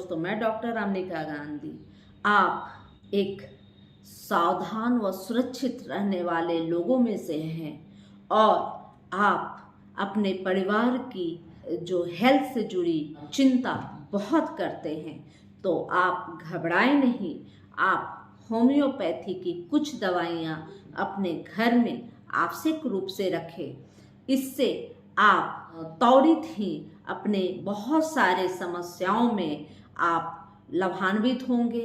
दोस्तों, मैं डॉक्टर अमनिका गांधी। आप एक सावधान व सुरक्षित रहने वाले लोगों में से हैं और आप अपने परिवार की जो हेल्थ से जुड़ी चिंता बहुत करते हैं, तो आप घबराएं नहीं। आप होम्योपैथी की कुछ दवाइयाँ अपने घर में आवश्यक रूप से रखें। इससे आप त्वरित ही अपने बहुत सारे समस्याओं में आप लाभान्वित होंगे,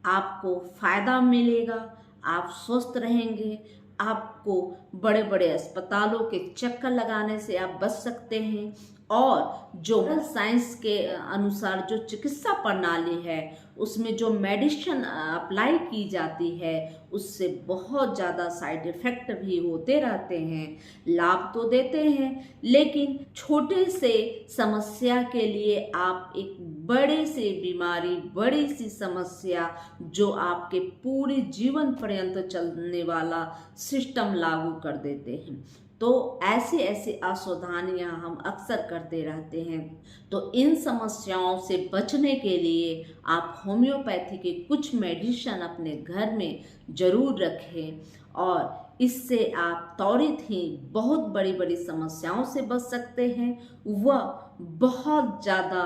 आपको फायदा मिलेगा, आप स्वस्थ रहेंगे। आपको बड़े बड़े अस्पतालों के चक्कर लगाने से आप बच सकते हैं और जो साइंस के अनुसार जो चिकित्सा प्रणाली है उसमें जो मेडिसिन अप्लाई की जाती है उससे बहुत ज़्यादा साइड इफ़ेक्ट भी होते रहते हैं। लाभ तो देते हैं, लेकिन छोटे से समस्या के लिए आप एक बड़े से बीमारी, बड़ी सी समस्या जो आपके पूरे जीवन पर्यंत चलने वाला सिस्टम लागू कर देते हैं। तो ऐसे ऐसे असावधानियां हम अक्सर करते रहते हैं। तो इन समस्याओं से बचने के लिए आप होम्योपैथी के कुछ मेडिसिन अपने घर में ज़रूर रखें और इससे आप त्वरित ही बहुत बड़ी बड़ी समस्याओं से बच सकते हैं। वह बहुत ज़्यादा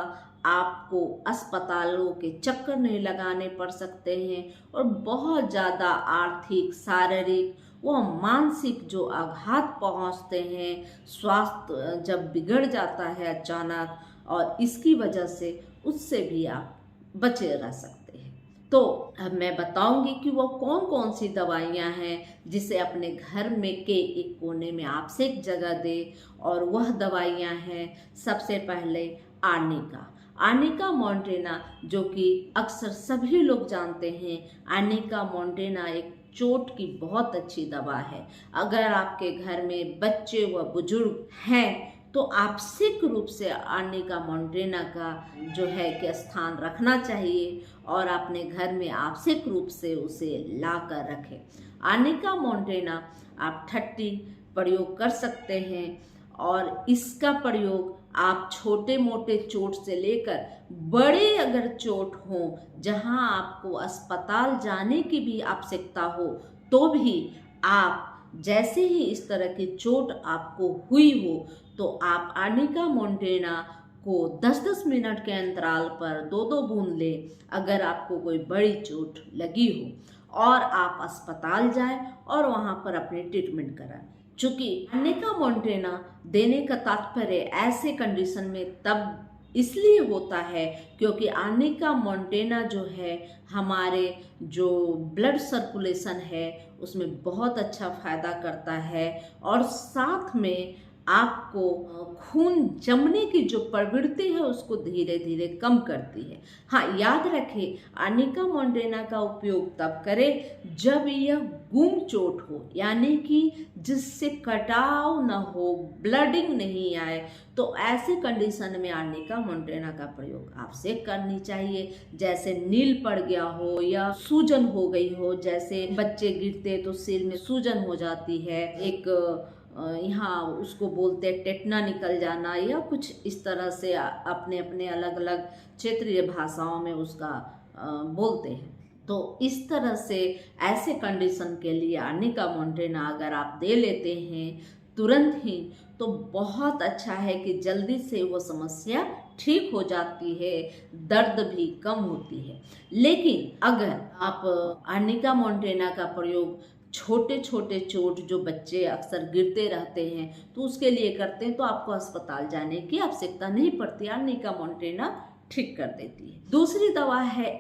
आपको अस्पतालों के चक्कर नहीं लगाने पड़ सकते हैं और बहुत ज़्यादा आर्थिक, शारीरिक व मानसिक जो आघात पहुंचते हैं, स्वास्थ्य जब बिगड़ जाता है अचानक, और इसकी वजह से उससे भी आप बचे रह सकते हैं। तो अब मैं बताऊंगी कि वो कौन कौन सी दवाइयाँ हैं जिसे अपने घर में के एक कोने में आपसे एक जगह दे। और वह दवाइयाँ हैं, सबसे पहले आर्निका मॉन्टेना, जो कि अक्सर सभी लोग जानते हैं। आर्निका मॉन्टेना एक चोट की बहुत अच्छी दवा है। अगर आपके घर में बच्चे व बुजुर्ग हैं तो आवश्यक रूप से आर्निका मॉन्टेना का जो है कि स्थान रखना चाहिए और अपने घर में आवश्यक रूप से उसे ला कर रखें। आर्निका मॉन्टेना आप 30 प्रयोग कर सकते हैं और इसका प्रयोग आप छोटे मोटे चोट से लेकर बड़े अगर चोट हो जहां आपको अस्पताल जाने की भी आवश्यकता हो, तो भी आप जैसे ही इस तरह की चोट आपको हुई हो तो आप आर्निका मॉन्टेना को 10-10 मिनट के अंतराल पर 2-2 बूंद लें अगर आपको कोई बड़ी चोट लगी हो, और आप अस्पताल जाएं और वहां पर अपनी ट्रीटमेंट कराएं। चूँकि आर्निका मॉन्टेना देने का तात्पर्य ऐसे कंडीशन में तब इसलिए होता है क्योंकि आर्निका मॉन्टेना जो है हमारे जो ब्लड सर्कुलेशन है उसमें बहुत अच्छा फायदा करता है और साथ में आपको खून जमने की जो प्रवृत्ति है उसको धीरे धीरे कम करती है। हाँ, याद रखें, आर्निका मॉन्टेना का उपयोग तब करें जब यह गूंग चोट हो, यानी कि जिससे कटाव न हो, ब्लडिंग नहीं आए, तो ऐसे कंडीशन में आर्निका मॉन्टेना का प्रयोग आपसे करनी चाहिए। जैसे नील पड़ गया हो या सूजन हो गई हो, जैसे बच्चे गिरते तो सिर में सूजन हो जाती है, एक यहाँ उसको बोलते हैं टेटना निकल जाना, या कुछ इस तरह से अपने अपने अलग अलग क्षेत्रीय भाषाओं में उसका बोलते हैं। तो इस तरह से ऐसे कंडीशन के लिए आर्निका मॉन्टेना अगर आप दे लेते हैं तुरंत ही, तो बहुत अच्छा है कि जल्दी से वो समस्या ठीक हो जाती है, दर्द भी कम होती है। लेकिन अगर आप आर्निका मॉन्टेना का प्रयोग छोटे छोटे चोट जो बच्चे अक्सर गिरते रहते हैं तो उसके लिए करते हैं, तो आपको अस्पताल जाने की आवश्यकता नहीं पड़ती, आर्निका मॉन्टेना ठीक कर देती है। दूसरी दवा है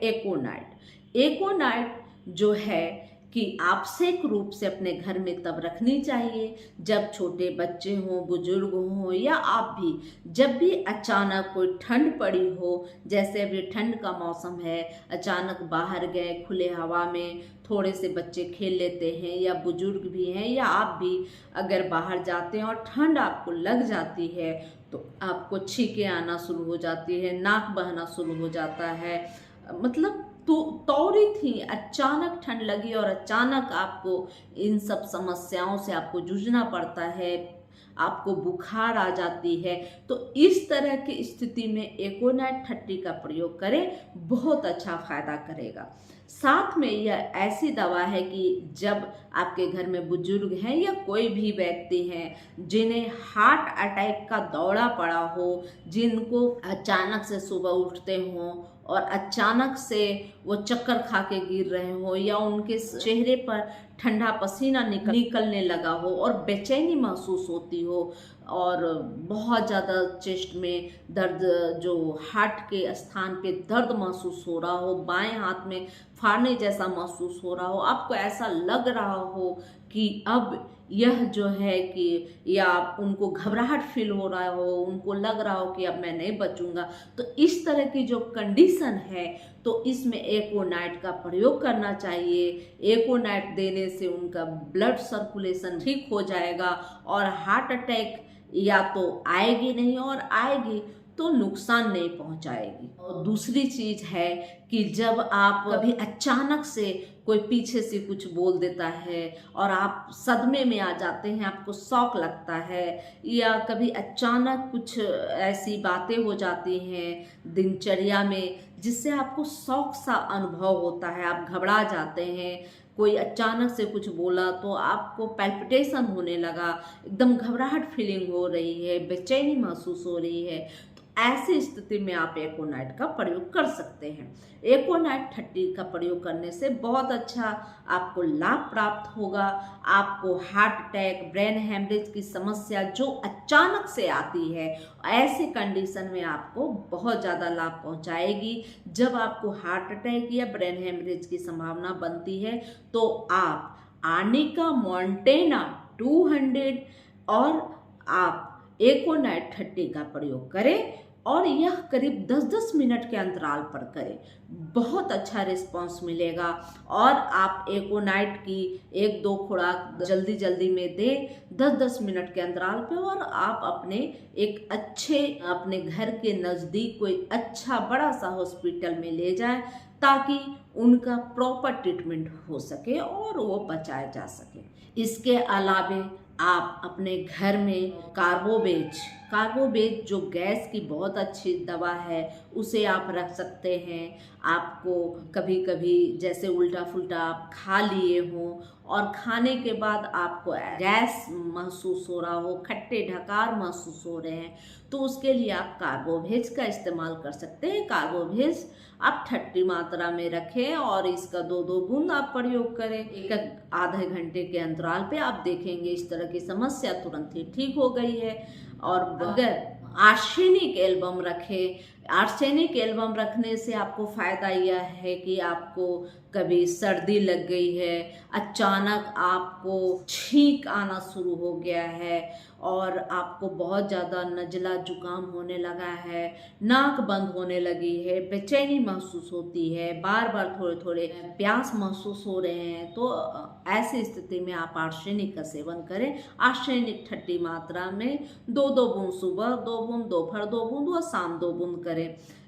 एकोनाइट जो है कि आवश्यक रूप से अपने घर में तब रखनी चाहिए जब छोटे बच्चे हों, बुजुर्ग हों, या आप भी जब भी अचानक कोई ठंड पड़ी हो। जैसे अभी ठंड का मौसम है, अचानक बाहर गए, खुले हवा में थोड़े से बच्चे खेल लेते हैं, या बुजुर्ग भी हैं, या आप भी अगर बाहर जाते हैं और ठंड आपको लग जाती है तो आपको छींकें आना शुरू हो जाती है, नाक बहना शुरू हो जाता है, मतलब तो त्वरित ही अचानक ठंड लगी और अचानक आपको इन सब समस्याओं से आपको जूझना पड़ता है। आपको बुखार आ जाती है, तो इस तरह की स्थिति में एकोनाइट 30 का प्रयोग करें, बहुत अच्छा फायदा करेगा। साथ में यह ऐसी दवा है कि जब आपके घर में बुजुर्ग हैं या कोई भी व्यक्ति हैं जिन्हें हार्ट अटैक का दौरा पड़ा हो, जिनको अचानक से सुबह उठते हों और अचानक से वो चक्कर खा के गिर रहे हो, या उनके चेहरे पर ठंडा पसीना निकलने लगा हो और बेचैनी महसूस होती हो, और बहुत ज़्यादा चेस्ट में दर्द, जो हार्ट के स्थान पे दर्द महसूस हो रहा हो, बाएं हाथ में फाड़ने जैसा महसूस हो रहा हो, आपको ऐसा लग रहा हो कि अब यह जो है कि, या उनको घबराहट फील हो रहा हो, उनको लग रहा हो कि अब मैं नहीं बचूंगा, तो इस तरह की जो कंडीशन है तो इसमें एकोनाइट का प्रयोग करना चाहिए। एकोनाइट देने से उनका ब्लड सर्कुलेशन ठीक हो जाएगा और हार्ट अटैक या तो आएगी नहीं, और आएगी तो नुकसान नहीं पहुंचाएगी। और दूसरी चीज है कि जब आप कभी अचानक से कोई पीछे से कुछ बोल देता है और आप सदमे में आ जाते हैं, आपको शॉक लगता है, या कभी अचानक कुछ ऐसी बातें हो जाती हैं दिनचर्या में जिससे आपको शॉक सा अनुभव होता है, आप घबरा जाते हैं, कोई अचानक से कुछ बोला तो आपको पैल्पिटेशन होने लगा, एकदम घबराहट फीलिंग हो रही है, बेचैनी महसूस हो रही है, तो ऐसी स्थिति में आप एकोनाइट का प्रयोग कर सकते हैं। एकोनाइट 30 का प्रयोग करने से बहुत अच्छा आपको लाभ प्राप्त होगा। आपको हार्ट अटैक, ब्रेन हेमरेज की समस्या जो अचानक से आती है, ऐसे कंडीशन में आपको बहुत ज़्यादा लाभ पहुंचाएगी। जब आपको हार्ट अटैक या ब्रेन हेमरेज की संभावना बनती है तो आप आर्निका मॉन्टेना 200 और आप एकोनाइट 30 का प्रयोग करें, और यह करीब 10-10 मिनट के अंतराल पर करें, बहुत अच्छा रिस्पांस मिलेगा। और आप एकोनाइट की 1-2 खुराक जल्दी जल्दी में दें 10-10 मिनट के अंतराल पे, और आप अपने एक अच्छे, अपने घर के नज़दीक कोई अच्छा बड़ा सा हॉस्पिटल में ले जाएं, ताकि उनका प्रॉपर ट्रीटमेंट हो सके और वो बचाया जा सके। इसके अलावे आप अपने घर में कार्बोवेज जो गैस की बहुत अच्छी दवा है, उसे आप रख सकते हैं। आपको कभी कभी जैसे उल्टा फुल्टा आप खा लिए हों और खाने के बाद आपको गैस महसूस हो रहा हो, खट्टे ढकार महसूस हो रहे हैं, तो उसके लिए आप कार्बोवेज का इस्तेमाल कर सकते हैं। कार्बोवेज आप 30 मात्रा में रखें और इसका 2-2 बूंद आप प्रयोग करें एक आधे घंटे के अंतराल पे। आप देखेंगे इस तरह की समस्या तुरंत ही ठीक हो गई है। और अगर आर्सेनिक एल्बम रखें, आर्सेनिक एल्बम रखने से आपको फ़ायदा यह है कि आपको कभी सर्दी लग गई है, अचानक आपको छींक आना शुरू हो गया है और आपको बहुत ज़्यादा नज़ला जुकाम होने लगा है, नाक बंद होने लगी है, बेचैनी महसूस होती है, बार बार थोड़े थोड़े प्यास महसूस हो रहे हैं, तो ऐसी स्थिति में आप आर्सेनिक का सेवन करें। आर्सेनिक 30 मात्रा में 2-2 बूंद सुबह, 2 बूंद दोपहर, 2 बूंद और शाम 2 बूंद करें।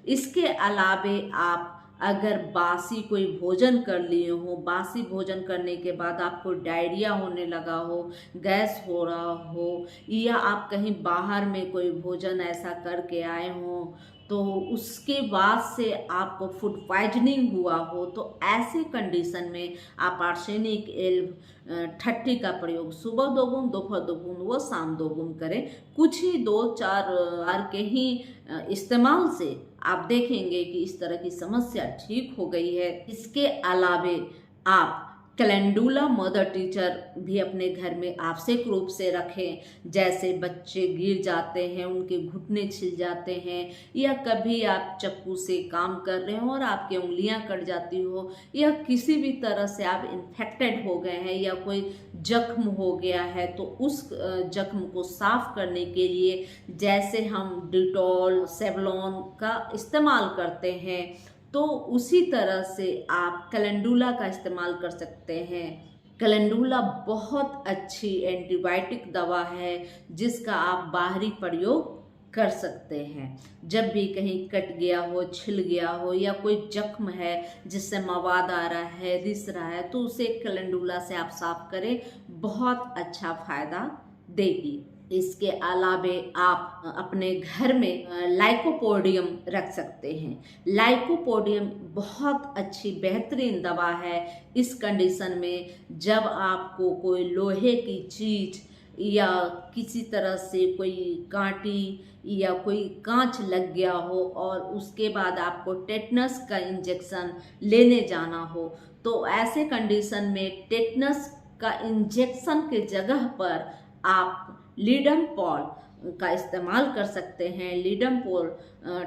इसके अलावे आप अगर बासी कोई भोजन कर लिए हो, बासी भोजन करने के बाद आपको डायरिया होने लगा हो, गैस हो रहा हो, या आप कहीं बाहर में कोई भोजन ऐसा करके आए हो तो उसके बाद से आपको फूड पॉइजनिंग हुआ हो, तो ऐसे कंडीशन में आप आर्सेनिक एल्ब 30 का प्रयोग सुबह 2 बूंद, दोपहर 2 बूंद व शाम 2 बूंद करें। कुछ ही 2-4 बार के ही इस्तेमाल से आप देखेंगे कि इस तरह की समस्या ठीक हो गई है। इसके अलावे आप कैलेंडुला मदर टीचर भी अपने घर में आवश्यक रूप से रखें। जैसे बच्चे गिर जाते हैं, उनके घुटने छिल जाते हैं, या कभी आप चक्कू से काम कर रहे हो और आपकी उंगलियां कट जाती हो, या किसी भी तरह से आप इन्फेक्टेड हो गए हैं या कोई जख्म हो गया है, तो उस जख्म को साफ करने के लिए जैसे हम डिटॉल, सेवलॉन का इस्तेमाल करते हैं, तो उसी तरह से आप कैलेंडुला का इस्तेमाल कर सकते हैं। कैलेंडुला बहुत अच्छी एंटीबायोटिक दवा है जिसका आप बाहरी प्रयोग कर सकते हैं। जब भी कहीं कट गया हो, छिल गया हो, या कोई जख्म है जिससे मवाद आ रहा है, रिस रहा है, तो उसे कैलेंडुला से आप साफ करें, बहुत अच्छा फायदा देगी। इसके अलावे आप अपने घर में लाइकोपोडियम रख सकते हैं। लाइकोपोडियम बहुत अच्छी बेहतरीन दवा है इस कंडीशन में, जब आपको कोई लोहे की चीज या किसी तरह से कोई कांटी या कोई कांच लग गया हो और उसके बाद आपको टेटनस का इंजेक्शन लेने जाना हो, तो ऐसे कंडीशन में टेटनस का इंजेक्शन के जगह पर आप लीडमपॉल का इस्तेमाल कर सकते हैं। लीडमपॉल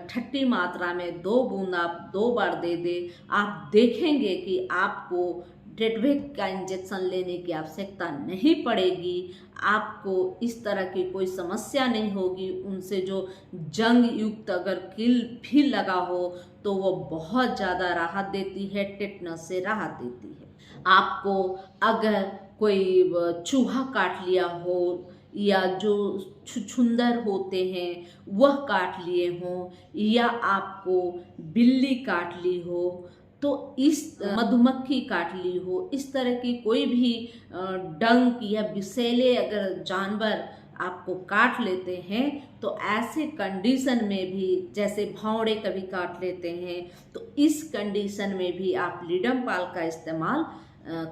30 मात्रा में 2 बूंद आप 2 बार दे दे। आप देखेंगे कि आपको टेटवेक का इंजेक्शन लेने की आवश्यकता नहीं पड़ेगी। आपको इस तरह की कोई समस्या नहीं होगी। उनसे जो जंग युक्त अगर कील भी लगा हो तो वो बहुत ज़्यादा राहत देती है, टेटनस से राहत देती है। आपको अगर कोई चूहा काट लिया हो या जो छुछुंदर होते हैं वह काट लिए हों या आपको बिल्ली काट ली हो, तो इस मधुमक्खी काट ली हो, इस तरह की कोई भी डंक या विषैले अगर जानवर आपको काट लेते हैं, तो ऐसे कंडीशन में भी, जैसे भौंरे कभी काट लेते हैं, तो इस कंडीशन में भी आप लीडमपाल का इस्तेमाल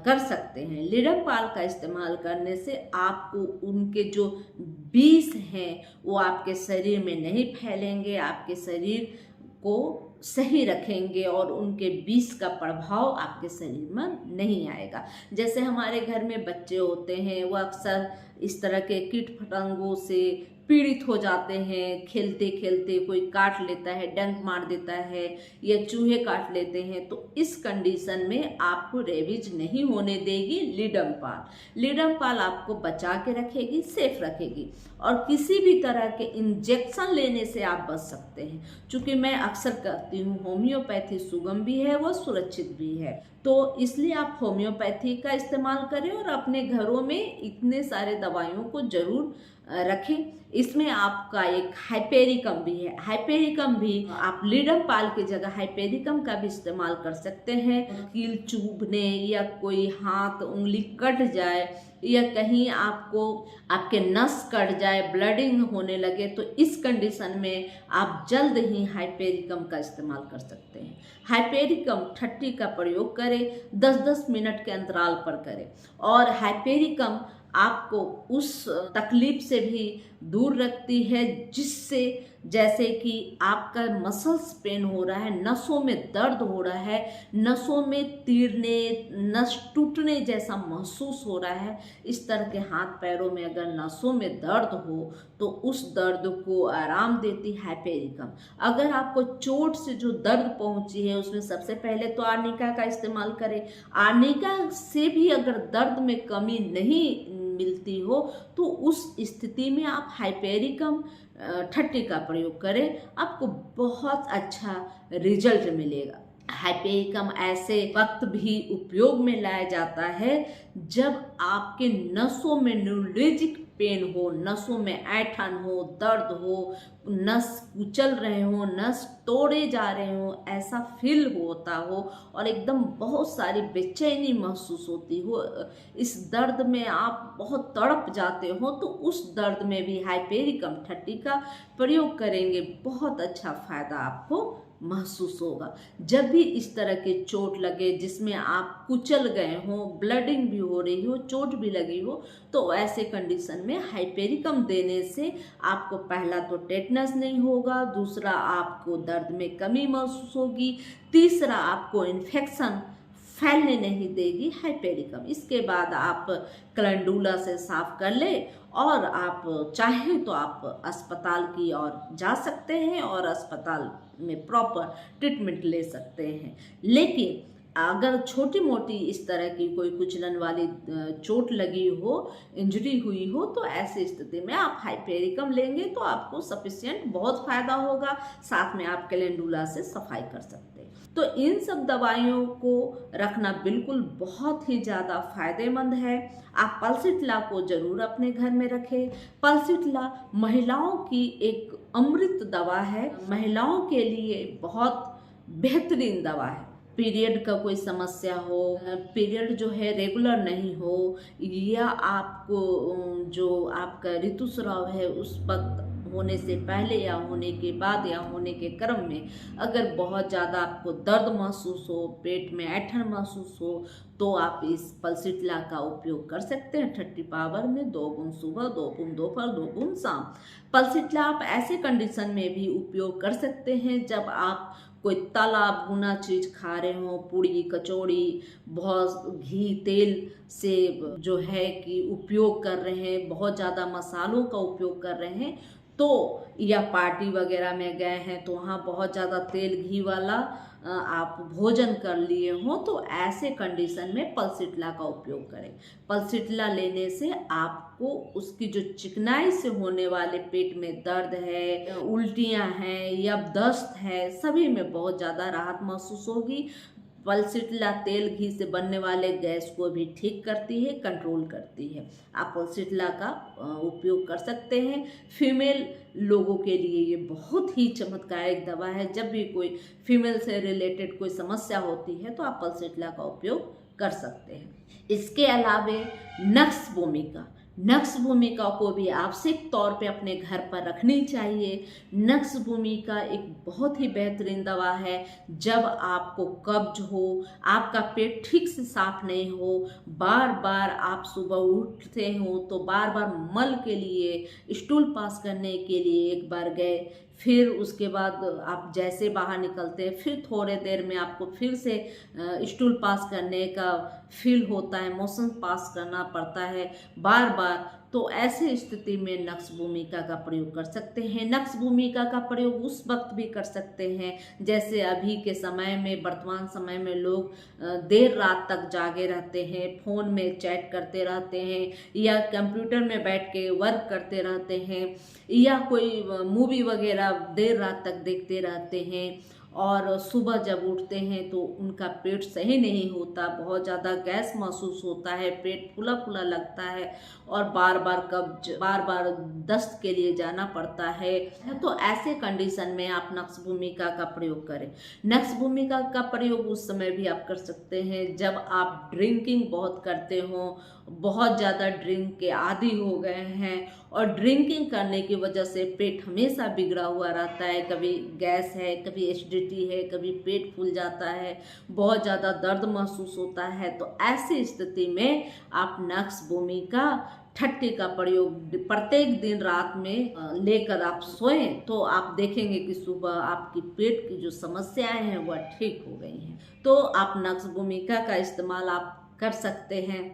कर सकते हैं। लीडमपाल का इस्तेमाल करने से आपको उनके जो विष हैं वो आपके शरीर में नहीं फैलेंगे, आपके शरीर को सही रखेंगे और उनके विष का प्रभाव आपके शरीर में नहीं आएगा। जैसे हमारे घर में बच्चे होते हैं, वो अक्सर इस तरह के कीट पतंगों से पीड़ित हो जाते हैं। खेलते खेलते कोई काट लेता है, डंक मार देता है या चूहे काट लेते हैं, तो इस कंडीशन में आपको रेबीज नहीं होने देगी लीडमपाल। लीडमपाल आपको बचा के रखेगी, सेफ रखेगी और किसी भी तरह के इंजेक्शन लेने से आप बच सकते हैं। चूँकि मैं अक्सर कहती हूँ होम्योपैथी सुगम भी है, वो सुरक्षित भी है, तो इसलिए आप होम्योपैथी का इस्तेमाल करें और अपने घरों में इतने सारे दवाइयों को जरूर रखें। इसमें आपका एक हाइपेरिकम भी है। हाइपेरिकम भी आप लीडमपाल की जगह हाइपेरिकम का भी इस्तेमाल कर सकते हैं। कील चुभने या कोई हाथ उंगली कट जाए या कहीं आपको आपके नस कट जाए, ब्लडिंग होने लगे, तो इस कंडीशन में आप जल्द ही हाइपेरिकम का इस्तेमाल कर सकते हैं। हाइपेरिकम 30 का प्रयोग करें, 10-10 मिनट के अंतराल पर करें और हाइपेरिकम आपको उस तकलीफ से भी दूर रखती है जिससे, जैसे कि आपका मसल्स पेन हो रहा है, नसों में दर्द हो रहा है, नसों में तीरने, नस टूटने जैसा महसूस हो रहा है, इस तरह के हाथ पैरों में अगर नसों में दर्द हो तो उस दर्द को आराम देती हाइपेरिकम। अगर आपको चोट से जो दर्द पहुंची है उसमें सबसे पहले तो आर्निका का इस्तेमाल करें। आर्निका से भी अगर दर्द में कमी नहीं मिलती हो तो उस स्थिति में आप हाइपेरिकम 30 का प्रयोग करें, आपको बहुत अच्छा रिजल्ट मिलेगा। हाइपेरिकम ऐसे वक्त भी उपयोग में लाया जाता है जब आपके नसों में न्यूरोलॉजिक पेन हो, नसों में ऐंठन हो, दर्द हो, नस कुचल रहे हो, नस तोड़े जा रहे हो, ऐसा फील होता हो और एकदम बहुत सारी बेचैनी महसूस होती हो, इस दर्द में आप बहुत तड़प जाते हो, तो उस दर्द में भी हाइपेरिकम 30 का प्रयोग करेंगे, बहुत अच्छा फायदा आपको महसूस होगा। जब भी इस तरह के चोट लगे जिसमें आप कुचल गए हो, ब्लडिंग भी हो रही हो, चोट भी लगी हो, तो ऐसे कंडीशन में हाइपेरिकम देने से आपको पहला तो टेटनस नहीं होगा, दूसरा आपको दर्द में कमी महसूस होगी, तीसरा आपको इन्फेक्शन फैलने नहीं देगी हाइपेरिकम। इसके बाद आप कैलेंडुला से साफ कर ले और आप चाहें तो आप अस्पताल की ओर जा सकते हैं और अस्पताल में प्रॉपर ट्रीटमेंट ले सकते हैं। लेकिन अगर छोटी मोटी इस तरह की कोई कुचलन वाली चोट लगी हो, इंजरी हुई हो, तो ऐसी स्थिति में आप हाइपेरिकम लेंगे तो आपको सफिशिएंट बहुत फायदा होगा, साथ में आप कैलेंडुला से सफाई कर सकते हैं। तो इन सब दवाइयों को रखना बिल्कुल बहुत ही ज़्यादा फायदेमंद है। आप पल्सिट्ला को जरूर अपने घर में रखें। पल्सिट्ला महिलाओं की एक अमृत दवा है, महिलाओं के लिए बहुत बेहतरीन दवा है। पीरियड का कोई समस्या हो, पीरियड जो है रेगुलर नहीं हो, या आपको जो आपका ऋतुस्राव है उस वक्त होने से पहले या होने के बाद या होने के क्रम में अगर बहुत ज़्यादा आपको दर्द महसूस हो, पेट में ऐंठन महसूस हो, तो आप इस पल्सिटला का उपयोग कर सकते हैं 30 पावर में 2 बूंद सुबह, 2 बूंद दोपहर, 2 बूंद शाम। पल्सिटला आप ऐसे कंडीशन में भी उपयोग कर सकते हैं जब आप कोई तला भुना चीज़ खा रहे हो, पूड़ी कचौड़ी, बहुत घी तेल से जो है कि उपयोग कर रहे हैं, बहुत ज़्यादा मसालों का उपयोग कर रहे हैं, तो या पार्टी वगैरह में गए हैं तो वहाँ बहुत ज़्यादा तेल घी वाला आप भोजन कर लिए हो, तो ऐसे कंडीशन में पल्सिटला का उपयोग करें। पल्सिटला लेने से आपको उसकी जो चिकनाई से होने वाले पेट में दर्द है, उल्टियाँ हैं या दस्त है, सभी में बहुत ज़्यादा राहत महसूस होगी। पल्सिटला तेल घी से बनने वाले गैस को भी ठीक करती है, कंट्रोल करती है। आप पल्सिटला का उपयोग कर सकते हैं। फीमेल लोगों के लिए ये बहुत ही चमत्कारिक दवा है। जब भी कोई फीमेल से रिलेटेड कोई समस्या होती है तो आप पल्सिटला का उपयोग कर सकते हैं। इसके अलावे नक्स भूमिका को भी आवश्यक तौर पे अपने घर पर रखनी चाहिए। नक्स भूमिका एक बहुत ही बेहतरीन दवा है। जब आपको कब्ज हो, आपका पेट ठीक से साफ नहीं हो, बार बार आप सुबह उठते हो तो बार बार मल के लिए, स्टूल पास करने के लिए एक बार गए, फिर उसके बाद आप जैसे बाहर निकलते हैं फिर थोड़े देर में आपको फिर से स्टूल पास करने का फील होता है, मोशन पास करना पड़ता है बार बार, तो ऐसे स्थिति में नक्स भूमिका का प्रयोग कर सकते हैं। नक्स भूमिका का प्रयोग उस वक्त भी कर सकते हैं जैसे अभी के समय में, वर्तमान समय में लोग देर रात तक जागे रहते हैं, फ़ोन में चैट करते रहते हैं या कंप्यूटर में बैठ के वर्क करते रहते हैं या कोई मूवी वगैरह देर रात तक देखते रहते हैं, और सुबह जब उठते हैं तो उनका पेट सही नहीं होता, बहुत ज़्यादा गैस महसूस होता है, पेट फूला फूला लगता है और बार बार कब्ज, बार बार दस्त के लिए जाना पड़ता है। तो ऐसे कंडीशन में आप नक्स भूमिका का प्रयोग करें। नक्स भूमिका का प्रयोग उस समय भी आप कर सकते हैं जब आप ड्रिंकिंग बहुत करते हो, बहुत ज़्यादा ड्रिंक के आदी हो गए हैं और ड्रिंकिंग करने की वजह से पेट हमेशा बिगड़ा हुआ रहता है, कभी गैस है, कभी एसिडिटी है, कभी पेट फूल जाता है, बहुत ज़्यादा दर्द महसूस होता है, तो ऐसी स्थिति में आप नक्स भूमिका 30 का प्रयोग प्रत्येक दिन रात में लेकर आप सोएं तो आप देखेंगे कि सुबह आपकी पेट की जो समस्याएं हैं वह ठीक हो गई हैं। तो आप नक्स भूमिका का इस्तेमाल आप कर सकते हैं।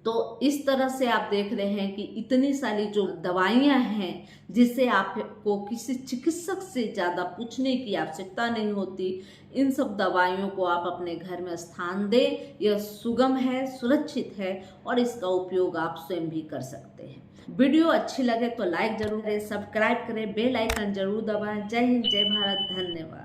तो इस तरह से आप देख रहे हैं कि इतनी सारी जो दवाइयाँ हैं जिससे आपको किसी चिकित्सक से ज़्यादा पूछने की आवश्यकता नहीं होती, इन सब दवाइयों को आप अपने घर में स्थान दें। यह सुगम है, सुरक्षित है और इसका उपयोग आप स्वयं भी कर सकते हैं। वीडियो अच्छी लगे तो लाइक जरूर करें, सब्सक्राइब करें, बेल आइकन जरूर दबाएं। जय हिंद, जय भारत, धन्यवाद।